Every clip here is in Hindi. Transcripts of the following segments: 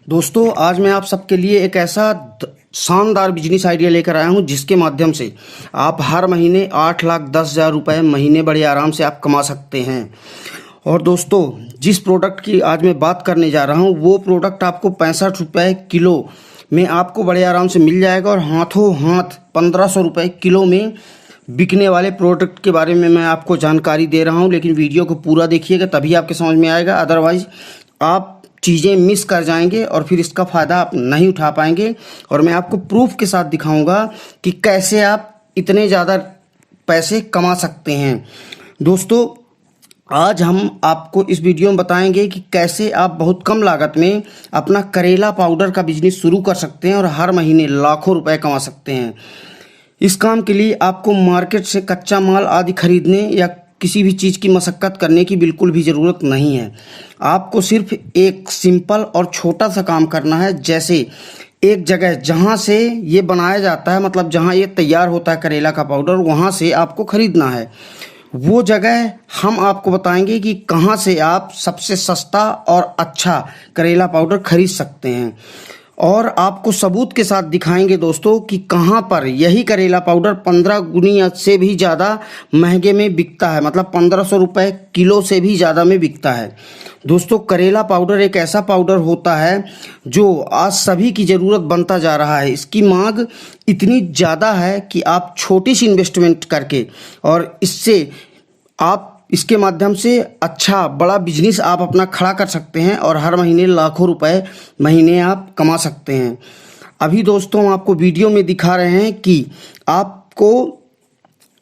दोस्तों, आज मैं आप सबके लिए एक ऐसा शानदार बिजनेस आइडिया लेकर आया हूं जिसके माध्यम से आप हर महीने 8,10,000 रुपये महीने बड़े आराम से आप कमा सकते हैं। और दोस्तों, जिस प्रोडक्ट की आज मैं बात करने जा रहा हूं वो प्रोडक्ट आपको 65 रुपये किलो में आपको बड़े आराम से मिल जाएगा और हाथों हाथ 1,500 रुपये किलो में बिकने वाले प्रोडक्ट के बारे में मैं आपको जानकारी दे रहा हूं। लेकिन वीडियो को पूरा देखिएगा तभी आपके समझ में आएगा, अदरवाइज आप चीज़ें मिस कर जाएंगे और फिर इसका फ़ायदा आप नहीं उठा पाएंगे। और मैं आपको प्रूफ के साथ दिखाऊंगा कि कैसे आप इतने ज़्यादा पैसे कमा सकते हैं। दोस्तों, आज हम आपको इस वीडियो में बताएंगे कि कैसे आप बहुत कम लागत में अपना करेला पाउडर का बिजनेस शुरू कर सकते हैं और हर महीने लाखों रुपए कमा सकते हैं। इस काम के लिए आपको मार्केट से कच्चा माल आदि खरीदने या किसी भी चीज़ की मशक्क़त करने की बिल्कुल भी ज़रूरत नहीं है। आपको सिर्फ एक सिंपल और छोटा सा काम करना है। जैसे एक जगह जहाँ से ये बनाया जाता है, मतलब जहाँ ये तैयार होता है करेला का पाउडर, वहाँ से आपको ख़रीदना है। वो जगह हम आपको बताएंगे कि कहाँ से आप सबसे सस्ता और अच्छा करेला पाउडर खरीद सकते हैं और आपको सबूत के साथ दिखाएंगे दोस्तों कि कहाँ पर यही करेला पाउडर 15 गुनी से भी ज़्यादा महंगे में बिकता है, मतलब 1,500 रुपये किलो से भी ज़्यादा में बिकता है। दोस्तों, करेला पाउडर एक ऐसा पाउडर होता है जो आज सभी की ज़रूरत बनता जा रहा है। इसकी मांग इतनी ज़्यादा है कि आप छोटी सी इन्वेस्टमेंट करके और इससे आप इसके माध्यम से अच्छा बड़ा बिजनेस आप अपना खड़ा कर सकते हैं और हर महीने लाखों रुपए महीने आप कमा सकते हैं। अभी दोस्तों, हम आपको वीडियो में दिखा रहे हैं कि आपको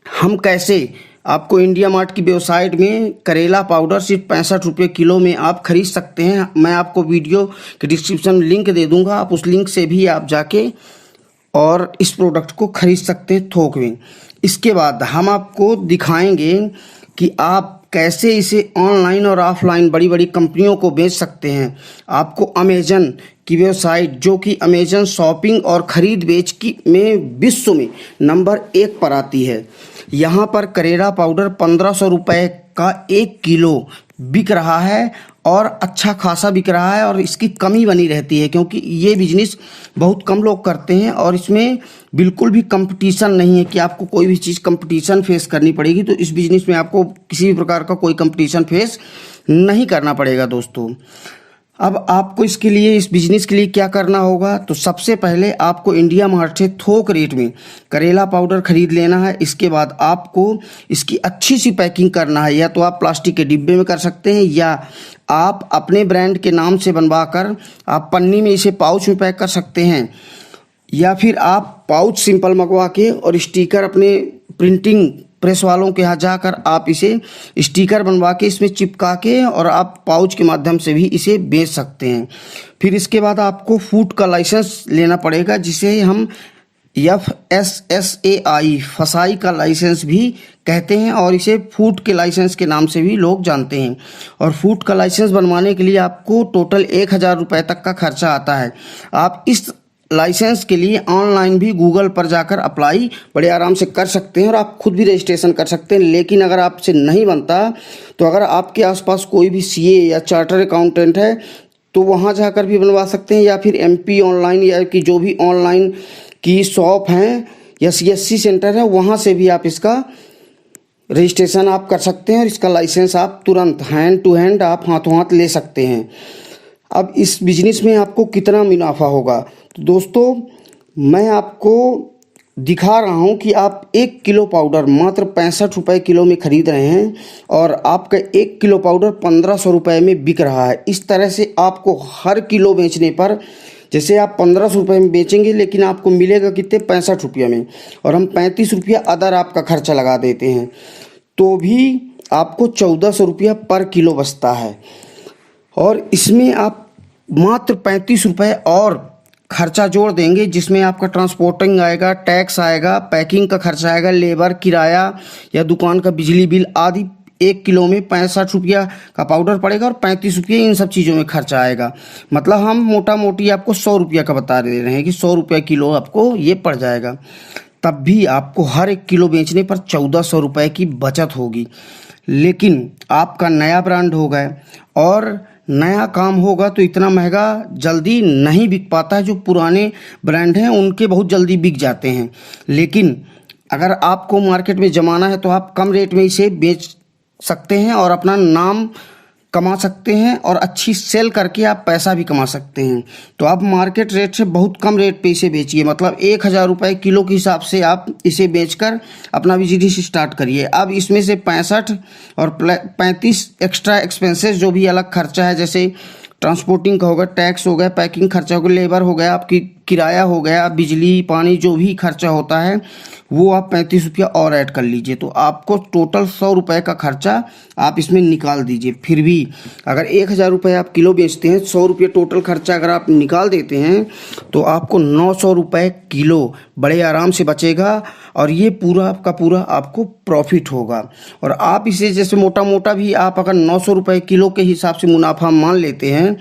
हम कैसे आपको इंडिया मार्ट की वेबसाइट में करेला पाउडर सिर्फ 65 रुपये किलो में आप खरीद सकते हैं। मैं आपको वीडियो के डिस्क्रिप्शन में लिंक दे दूंगा, आप उस लिंक से भी आप जाके और इस प्रोडक्ट को खरीद सकते हैं थोक में। इसके बाद हम आपको दिखाएंगे कि आप कैसे इसे ऑनलाइन और ऑफलाइन बड़ी बड़ी कंपनियों को बेच सकते हैं। आपको अमेजन की वेबसाइट, जो कि अमेजन शॉपिंग और ख़रीद बेच की में विश्व में नंबर 1 पर आती है, यहाँ पर करेला पाउडर 1,500 रुपये का 1 किलो बिक रहा है और अच्छा खासा बिक रहा है और इसकी कमी बनी रहती है क्योंकि ये बिजनेस बहुत कम लोग करते हैं और इसमें बिल्कुल भी कंपटीशन नहीं है कि आपको कोई भी चीज़ कंपटीशन फेस करनी पड़ेगी। तो इस बिजनेस में आपको किसी भी प्रकार का कोई कंपटीशन फेस नहीं करना पड़ेगा। दोस्तों, अब आपको इसके लिए, इस बिजनेस के लिए क्या करना होगा, तो सबसे पहले आपको इंडिया मार्ट से थोक रेट में करेला पाउडर खरीद लेना है। इसके बाद आपको इसकी अच्छी सी पैकिंग करना है। या तो आप प्लास्टिक के डिब्बे में कर सकते हैं या आप अपने ब्रांड के नाम से बनवा कर आप पन्नी में इसे पाउच में पैक कर सकते हैं, या फिर आप पाउच सिंपल मंगवा के और स्टिकर अपने प्रिंटिंग प्रेस वालों के यहाँ जाकर आप इसे स्टिकर बनवा के इसमें चिपका के और आप पाउच के माध्यम से भी इसे बेच सकते हैं। फिर इसके बाद आपको फूड का लाइसेंस लेना पड़ेगा, जिसे हम FSSAI फसाई का लाइसेंस भी कहते हैं और इसे फूड के लाइसेंस के नाम से भी लोग जानते हैं। और फूड का लाइसेंस बनवाने के लिए आपको टोटल 1,000 रुपये तक का खर्चा आता है। आप इस लाइसेंस के लिए ऑनलाइन भी गूगल पर जाकर अप्लाई बड़े आराम से कर सकते हैं और आप खुद भी रजिस्ट्रेशन कर सकते हैं। लेकिन अगर आपसे नहीं बनता तो अगर आपके आसपास कोई भी CA या चार्टर अकाउंटेंट है तो वहाँ जाकर भी बनवा सकते हैं, या फिर MP ऑनलाइन या कि जो भी ऑनलाइन की शॉप हैं या CSC सेंटर है वहाँ से भी आप इसका रजिस्ट्रेशन आप कर सकते हैं और इसका लाइसेंस आप तुरंत हैंड टू हैंड आप हाथों हाथ ले सकते हैं। अब इस बिजनेस में आपको कितना मुनाफा होगा, तो दोस्तों मैं आपको दिखा रहा हूं कि आप 1 किलो पाउडर मात्र 65 रुपये किलो में खरीद रहे हैं और आपका 1 किलो पाउडर 1,500 रुपये में बिक रहा है। इस तरह से आपको हर किलो बेचने पर, जैसे आप 1,500 रुपये में बेचेंगे लेकिन आपको मिलेगा कितने, 65 रुपये में, और हम 35 रुपया अदर आपका खर्चा लगा देते हैं तो भी आपको 1,400 रुपया पर किलो बचता है। और इसमें आप मात्र 35 रुपये और खर्चा जोड़ देंगे, जिसमें आपका ट्रांसपोर्टिंग आएगा, टैक्स आएगा, पैकिंग का खर्चा आएगा, लेबर किराया या दुकान का बिजली बिल आदि। 1 किलो में 65 रुपया का पाउडर पड़ेगा और 35 रुपये इन सब चीज़ों में खर्चा आएगा। मतलब हम मोटा मोटी आपको 100 रुपया का बता दे रहे हैं कि 100 रुपये किलो आपको ये पड़ जाएगा। तब भी आपको हर 1 किलो बेचने पर 1,400 रुपये की बचत होगी। लेकिन आपका नया ब्रांड होगा और नया काम होगा तो इतना महंगा जल्दी नहीं बिक पाता है। जो पुराने ब्रांड हैं उनके बहुत जल्दी बिक जाते हैं, लेकिन अगर आपको मार्केट में जमाना है तो आप कम रेट में इसे बेच सकते हैं और अपना नाम कमा सकते हैं और अच्छी सेल करके आप पैसा भी कमा सकते हैं। तो आप मार्केट रेट से बहुत कम रेट पे इसे बेचिए, मतलब 1,000 रुपये किलो के हिसाब से आप इसे बेचकर अपना बिजनेस स्टार्ट करिए। अब इसमें से 65 और 35 एक्स्ट्रा एक्सपेंसेस जो भी अलग खर्चा है, जैसे ट्रांसपोर्टिंग का होगा, टैक्स हो गया, पैकिंग खर्चा हो गया, लेबर हो गया, आपकी किराया हो गया, बिजली पानी जो भी खर्चा होता है वो आप 35 रुपया और ऐड कर लीजिए, तो आपको टोटल 100 रुपये का खर्चा आप इसमें निकाल दीजिए। फिर भी अगर 1,000 रुपये आप किलो बेचते हैं, 100 रुपये टोटल खर्चा अगर आप निकाल देते हैं तो आपको 900 रुपये किलो बड़े आराम से बचेगा और ये पूरा का पूरा आपको प्रॉफिट होगा। और आप इसे जैसे मोटा मोटा भी आप अगर 900 रुपये किलो के हिसाब से मुनाफा मान लेते हैं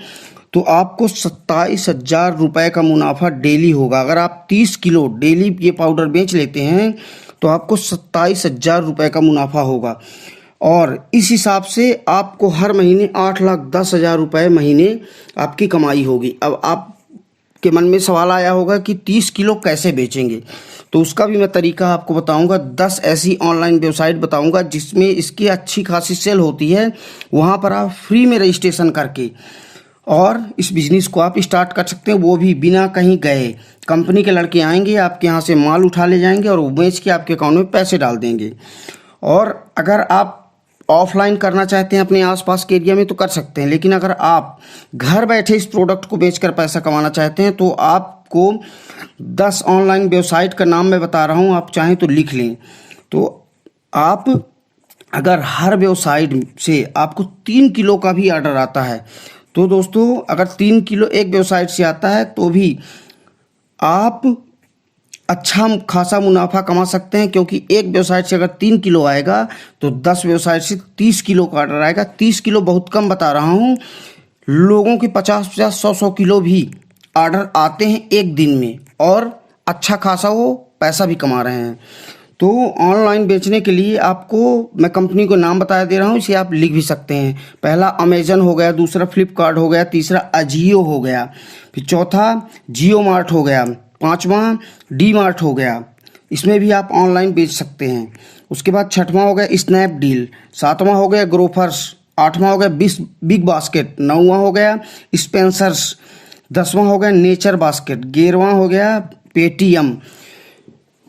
तो आपको 27,000 रुपये का मुनाफा डेली होगा। अगर आप 30 किलो डेली ये पाउडर बेच लेते हैं तो आपको 27,000 रुपये का मुनाफा होगा। और इस हिसाब से आपको हर महीने 8,10,000 रुपये महीने आपकी कमाई होगी। अब आपके मन में सवाल आया होगा कि 30 किलो कैसे बेचेंगे, तो उसका भी मैं तरीका आपको बताऊंगा। 10 ऐसी ऑनलाइन वेबसाइट बताऊंगा जिसमें इसकी अच्छी खासी सेल होती है। वहां पर आप फ्री में रजिस्ट्रेशन करके और इस बिज़नेस को आप स्टार्ट कर सकते हैं, वो भी बिना कहीं गए। कंपनी के लड़के आएंगे, आपके यहाँ से माल उठा ले जाएंगे और वो बेच के आपके अकाउंट में पैसे डाल देंगे। और अगर आप ऑफलाइन करना चाहते हैं अपने आसपास के एरिया में तो कर सकते हैं, लेकिन अगर आप घर बैठे इस प्रोडक्ट को बेचकर पैसा कमाना चाहते हैं तो आपको 10 ऑनलाइन वेबसाइट का नाम मैं बता रहा हूँ, आप चाहें तो लिख लें। तो आप अगर हर वेबसाइट से आपको 3 किलो का भी ऑर्डर आता है तो दोस्तों अगर 3 किलो एक वेबसाइट से आता है तो भी आप अच्छा खासा मुनाफा कमा सकते हैं, क्योंकि एक वेबसाइट से अगर 3 किलो आएगा तो 10 वेबसाइट से 30 किलो का ऑर्डर आएगा। 30 किलो बहुत कम बता रहा हूँ, लोगों के 50-50 100-100 किलो भी ऑर्डर आते हैं एक दिन में और अच्छा खासा वो पैसा भी कमा रहे हैं। तो ऑनलाइन बेचने के लिए आपको मैं कंपनी को नाम बता दे रहा हूँ, इसे आप लिख भी सकते हैं। पहला अमेजन हो गया, दूसरा फ्लिपकार्ट हो गया, तीसरा अजियो हो गया, फिर चौथा जियो मार्ट हो गया, पांचवा डी मार्ट हो गया, इसमें भी आप ऑनलाइन बेच सकते हैं। उसके बाद छठवां हो गया स्नैपडील, सातवां हो गया ग्रोफर्स, आठवां हो गया बिग बास्केट, नौवां हो गया स्पेंसर्स, 10वां हो गया नेचर बास्केट, 11वां हो गया पेटीएम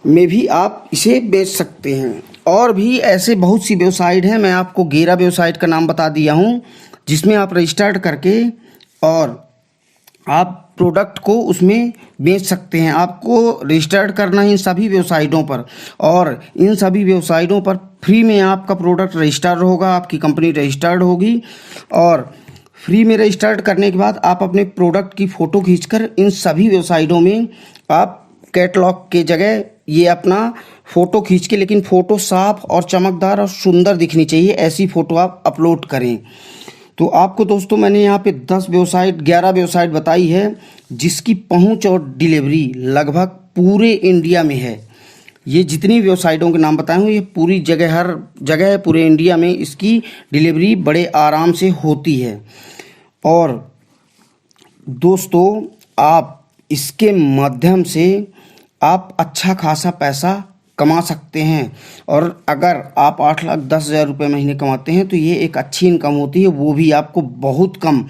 में भी आप इसे बेच सकते हैं। और भी ऐसे बहुत सी वेबसाइट हैं, मैं आपको 11 वेबसाइट का नाम बता दिया हूँ जिसमें आप रजिस्टर्ड करके और आप प्रोडक्ट को उसमें बेच सकते हैं। आपको रजिस्टर्ड करना है इन सभी वेबसाइटों पर और इन सभी वेबसाइटों पर फ्री में आपका प्रोडक्ट रजिस्टर्ड होगा, आपकी कंपनी रजिस्टर्ड होगी। और फ्री में रजिस्टर्ड करने के बाद आप अपने प्रोडक्ट की फ़ोटो खींचकर इन सभी वेबसाइटों में आप कैटलॉग के जगह ये अपना फ़ोटो खींच के, लेकिन फ़ोटो साफ और चमकदार और सुंदर दिखनी चाहिए, ऐसी फ़ोटो आप अपलोड करें। तो आपको दोस्तों मैंने यहाँ पे 11 वेबसाइट बताई है जिसकी पहुँच और डिलीवरी लगभग पूरे इंडिया में है। ये जितनी वेबसाइटों के नाम बताए हूँ ये पूरी जगह, हर जगह पूरे इंडिया में इसकी डिलीवरी बड़े आराम से होती है। और दोस्तों आप इसके माध्यम से आप अच्छा खासा पैसा कमा सकते हैं। और अगर आप 8,10,000 रुपये महीने कमाते हैं तो ये एक अच्छी इनकम होती है, वो भी आपको बहुत कम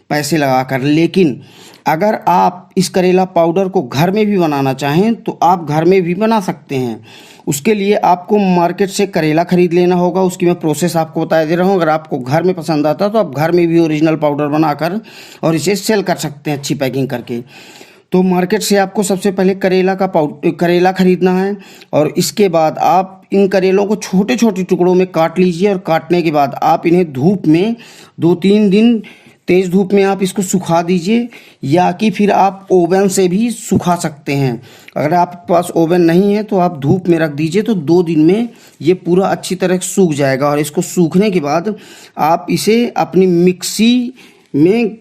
पैसे लगाकर। लेकिन अगर आप इस करेला पाउडर को घर में भी बनाना चाहें तो आप घर में भी बना सकते हैं। उसके लिए आपको मार्केट से करेला खरीद लेना होगा, उसकी मैं प्रोसेस आपको बता दे रहा हूँ। अगर आपको घर में पसंद आता तो आप घर में भी ओरिजिनल पाउडर बनाकर और इसे सेल कर सकते हैं अच्छी पैकिंग करके। तो मार्केट से आपको सबसे पहले करेला खरीदना है और इसके बाद आप इन करेलों को छोटे छोटे टुकड़ों में काट लीजिए और काटने के बाद आप इन्हें धूप में 2-3 दिन तेज़ धूप में आप इसको सुखा दीजिए, या कि फिर आप ओवन से भी सुखा सकते हैं। अगर आपके पास ओवन नहीं है तो आप धूप में रख दीजिए, तो 2 दिन में ये पूरा अच्छी तरह सूख जाएगा। और इसको सूखने के बाद आप इसे अपनी मिक्सी में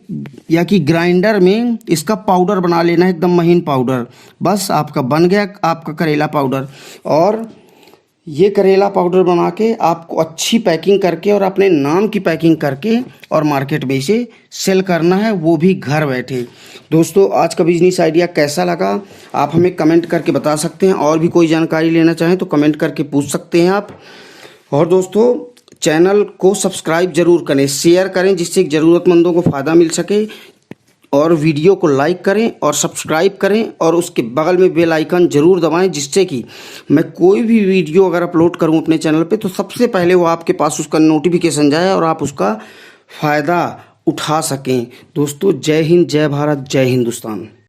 या कि ग्राइंडर में इसका पाउडर बना लेना है, एकदम महीन पाउडर। बस आपका बन गया आपका करेला पाउडर। और ये करेला पाउडर बना के आपको अच्छी पैकिंग करके और अपने नाम की पैकिंग करके और मार्केट में इसे सेल करना है, वो भी घर बैठे। दोस्तों, आज का बिजनेस आइडिया कैसा लगा आप हमें कमेंट करके बता सकते हैं। और भी कोई जानकारी लेना चाहें तो कमेंट करके पूछ सकते हैं आप। और दोस्तों, चैनल को सब्सक्राइब जरूर करें, शेयर करें, जिससे ज़रूरतमंदों को फ़ायदा मिल सके। और वीडियो को लाइक करें और सब्सक्राइब करें और उसके बगल में बेल आइकन ज़रूर दबाएं, जिससे कि मैं कोई भी वीडियो अगर अपलोड करूं अपने चैनल पे तो सबसे पहले वो आपके पास उसका नोटिफिकेशन जाए और आप उसका फ़ायदा उठा सकें। दोस्तों, जय हिंद, जय भारत, जय हिंदुस्तान।